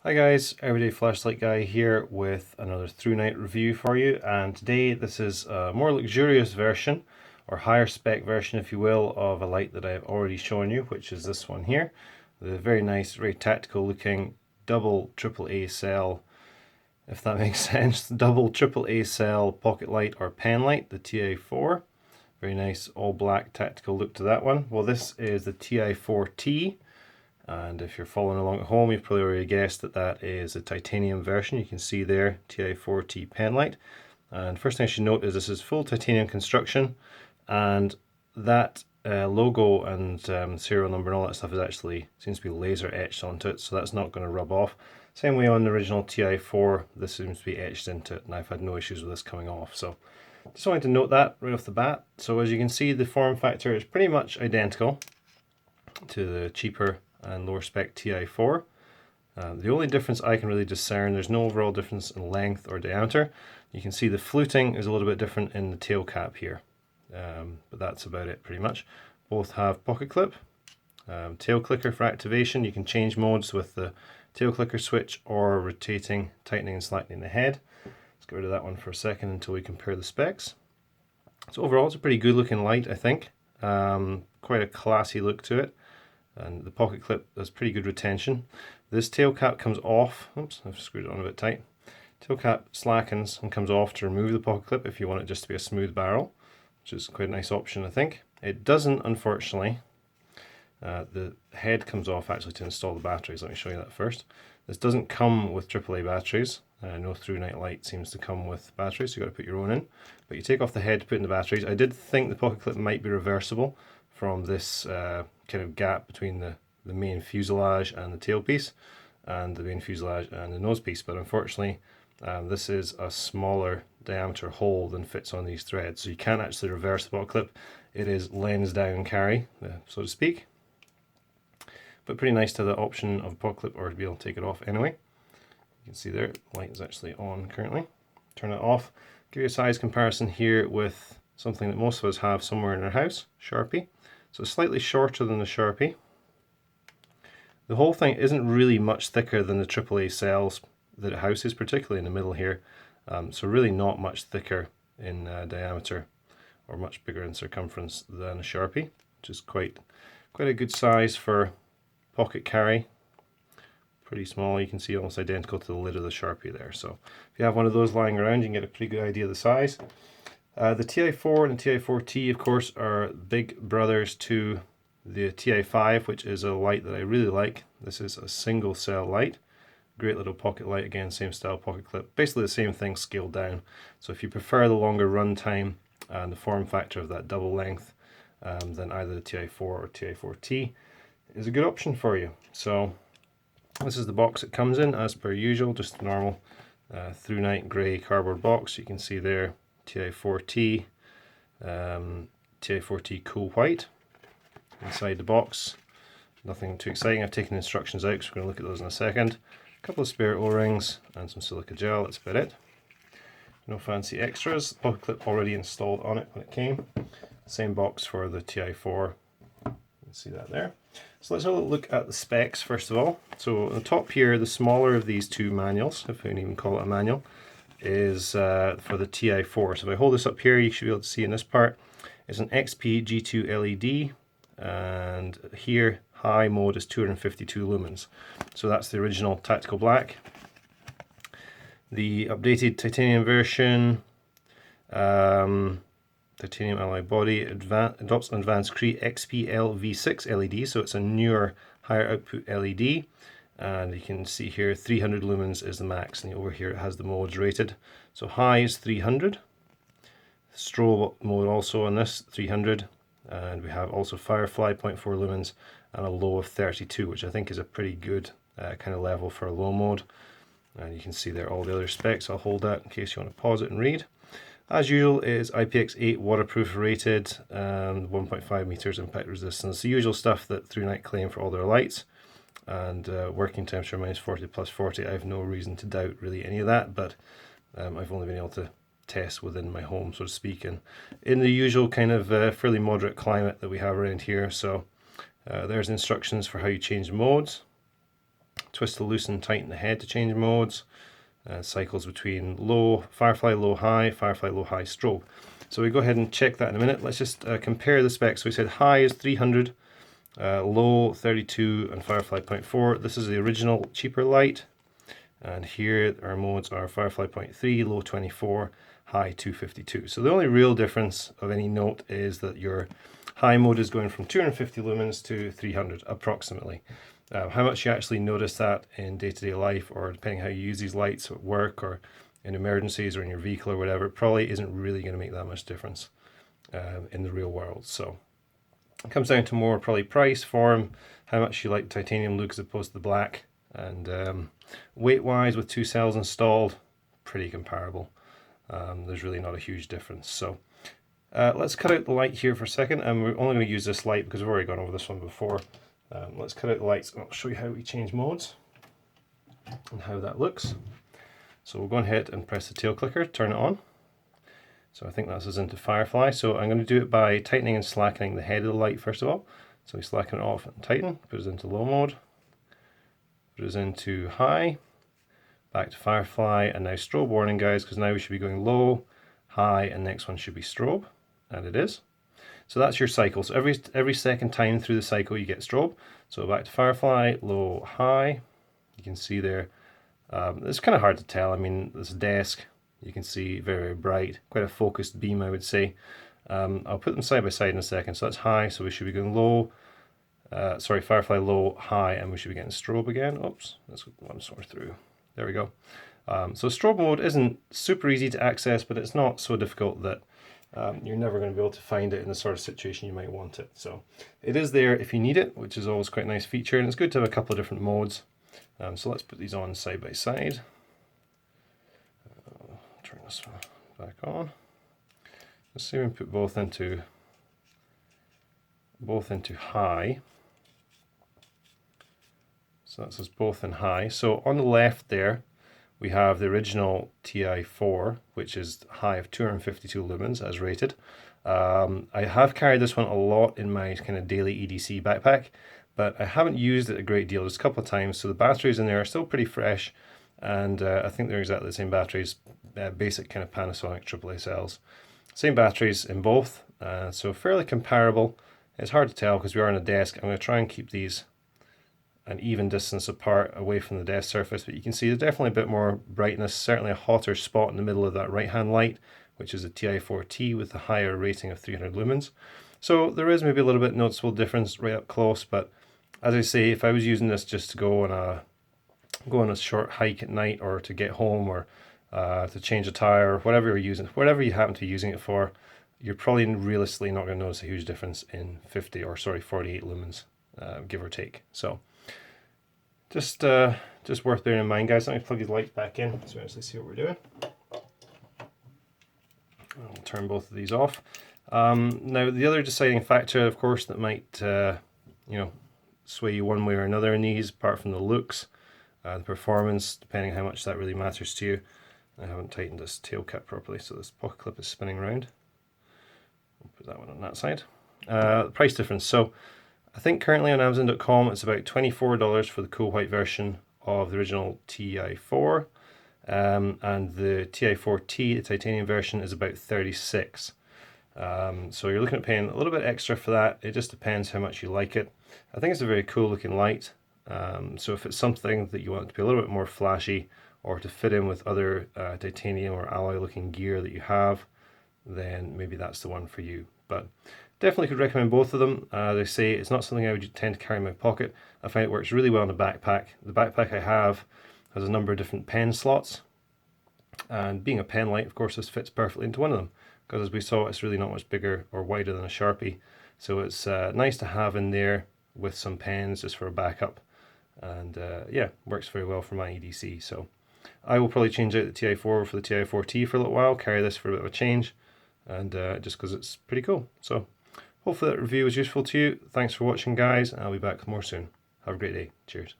Hi guys, Everyday Flashlight Guy here with another Thrunite review for you, and today this is a more luxurious version, or higher spec version if you will, of a light that I've already shown you, which is this one here. The very nice, very tactical looking double AAA cell, if that makes sense, double AAA cell pocket light or Penlight, the Ti4. Very nice all black tactical look to that one. Well, this is the Ti4t. And if you're following along at home, you've probably already guessed that that is a titanium version. You can see there, Ti4t Penlight. And first thing I should note is this is full titanium construction, and that logo and serial number and all that stuff is actually seems to be laser etched onto it, so that's not going to rub off. Same way on the original Ti4, this seems to be etched into it, and I've had no issues with this coming off. So just wanted to note that right off the bat. So as you can see, the form factor is pretty much identical to the cheaper and lower spec Ti4. The only difference I can really discern, there's no overall difference in length or diameter. You can see the fluting is a little bit different in the tail cap here, but that's about it pretty much. Both have pocket clip, tail clicker for activation. You can change modes with the tail clicker switch or rotating, tightening and slackening the head. Let's get rid of that one for a second until we compare the specs. So overall it's a pretty good looking light, I think. Quite a classy look to it. And the pocket clip has pretty good retention. This tail cap comes off. Oops, I've screwed it on a bit tight. Tail cap slackens and comes off to remove the pocket clip if you want it just to be a smooth barrel, which is quite a nice option, I think. It doesn't, unfortunately. The head comes off actually to install the batteries. Let me show you that first. This doesn't come with AAA batteries. No Thrunite light seems to come with batteries, so you've got to put your own in. But you take off the head to put in the batteries. I did think the pocket clip might be reversible from this kind of gap between the main fuselage and the tailpiece, and the main fuselage and the nose piece, but unfortunately this is a smaller diameter hole than fits on these threads, so you can't actually reverse the pocket clip. It is lens down carry, so to speak, but pretty nice to have the option of a pocket clip or to be able to take it off anyway. You can see there, the light is actually on currently. Turn it off. Give you a size comparison here with something that most of us have somewhere in our house, Sharpie. So slightly shorter than the Sharpie. The whole thing isn't really much thicker than the AAA cells that it houses, particularly in the middle here. So really not much thicker in diameter or much bigger in circumference than a Sharpie, which is quite a good size for pocket carry. Pretty small, you can see almost identical to the lid of the Sharpie there. So if you have one of those lying around, you can get a pretty good idea of the size. The Ti4 and the Ti4t, of course, are big brothers to the Ti5, which is a light that I really like. This is a single cell light. Great little pocket light, again, same style pocket clip. Basically the same thing scaled down. So if you prefer the longer run time and the form factor of that double length, then either the Ti4 or Ti4t is a good option for you. So this is the box it comes in, as per usual, just a normal Thrunite grey cardboard box. You can see there Ti4t, Ti4t cool white inside the box. Nothing too exciting. I've taken the instructions out, so we're going to look at those in a second. A couple of spare O-rings and some silica gel, that's about it. No fancy extras. Pocket clip already installed on it when it came. Same box for the Ti4. You can see that there. So let's have a look at the specs first of all. So on the top here, the smaller of these two manuals, if we can even call it a manual, is for the Ti4. So if I hold this up here, you should be able to see in this part, it's an XP G2 LED, and here high mode is 252 lumens. So that's the original tactical black. The updated titanium version, titanium alloy body, adopts an advanced Cree XPL V6 LED, so it's a newer, higher output LED. And you can see here 300 lumens is the max, and over here it has the modes rated. So high is 300, strobe mode also on this 300, and we have also Firefly 0.4 lumens and a low of 32, which I think is a pretty good kind of level for a low mode. And you can see there all the other specs. I'll hold that in case you want to pause it and read. As usual, it is IPX8 waterproof rated and 1.5 meters impact resistance, the usual stuff that Thrunite claim for all their lights. And working temperature -40 +40, I have no reason to doubt really any of that, but I've only been able to test within my home, so to speak, and in the usual kind of fairly moderate climate that we have around here. So there's instructions for how you change modes. twist to loosen, tighten the head to change modes. Cycles between low, firefly, low, high, strobe. So we go ahead and check that in a minute. Let's just compare the specs. So we said high is 300, low 32, and firefly 0.4. This is the original cheaper light. And here our modes are firefly 0.3, low 24, high 252. So the only real difference of any note is that your high mode is going from 250 lumens to 300 approximately. How much you actually notice that in day-to-day life, or depending how you use these lights at work or in emergencies or in your vehicle or whatever, it probably isn't really going to make that much difference in the real world. So it comes down to more probably price, form, how much you like the titanium look as opposed to the black, and weight-wise with 2 cells installed, pretty comparable. There's really not a huge difference. So let's cut out the light here for a second, and we're only going to use this light because we've already gone over this one before. Let's cut out the lights and I'll show you how we change modes and how that looks. So we'll go ahead and press the tail clicker, turn it on. So I think that's us into firefly. So I'm going to do it by tightening and slackening the head of the light first of all. So we slacken it off and tighten, put it into low mode, put it into high, back to firefly, and now strobe warning guys, because now we should be going low, high, and next one should be strobe, and it is. So that's your cycle. So every second time through the cycle you get strobe. So back to firefly, low, high. You can see there, it's kind of hard to tell. I mean, this desk, you can see very, very bright, quite a focused beam I would say. I'll put them side by side in a second. So that's high, so we should be going low, firefly low, high, and we should be getting strobe again. Oops, that's one sort through. There we go. So strobe mode isn't super easy to access, but it's not so difficult that you're never going to be able to find it in the sort of situation you might want it. So it is there if you need it, which is always quite a nice feature, and it's good to have a couple of different modes. So let's put these on side by side. Turn this one back on. Let's see if we can put both into high. So that's us both in high. So on the left there, we have the original Ti4, which is high of 252 lumens as rated. I have carried this one a lot in my kind of daily EDC backpack, but I haven't used it a great deal, just a couple of times. So the batteries in there are still pretty fresh, and I think they're exactly the same batteries, basic kind of Panasonic AAA cells. Same batteries in both, so fairly comparable. It's hard to tell because we are on a desk. I'm going to try and keep these an even distance apart away from the desk surface, but you can see there's definitely a bit more brightness, certainly a hotter spot in the middle of that right hand light, which is a Ti4t with a higher rating of 300 lumens. So there is maybe a little bit noticeable difference right up close, but as I say, if I was using this just to go on a short hike at night, or to get home, or to change a tire, whatever you're using, whatever you happen to be using it for, you're probably realistically not going to notice a huge difference in 48 lumens, give or take. So just worth bearing in mind, guys. Let me plug these lights back in so we actually see what we're doing. I'll turn both of these off. Now the other deciding factor, of course, that might sway you one way or another in these, apart from the looks, the performance, depending how much that really matters to you. I haven't tightened this tail cap properly, so this pocket clip is spinning around. We'll put that one on that side. The price difference. So I think currently on Amazon.com it's about $24 for the cool white version of the original Ti4, and the Ti4t, the titanium version, is about $36. So you're looking at paying a little bit extra for that. It just depends how much you like it. I think it's a very cool looking light. So if it's something that you want to be a little bit more flashy, or to fit in with other titanium or alloy looking gear that you have, then maybe that's the one for you. But definitely could recommend both of them. They say it's not something I would tend to carry in my pocket. I find it works really well in a backpack. The backpack I have has a number of different pen slots, and being a Penlight, of course, this fits perfectly into one of them, because as we saw, it's really not much bigger or wider than a Sharpie. So it's nice to have in there with some pens just for a backup, and yeah, works very well for my EDC. So I will probably change out the Ti4 for the Ti4t for a little while, carry this for a bit of a change, and just because it's pretty cool. So hopefully that review was useful to you. Thanks for watching, guys, and I'll be back more soon. Have a great day. Cheers.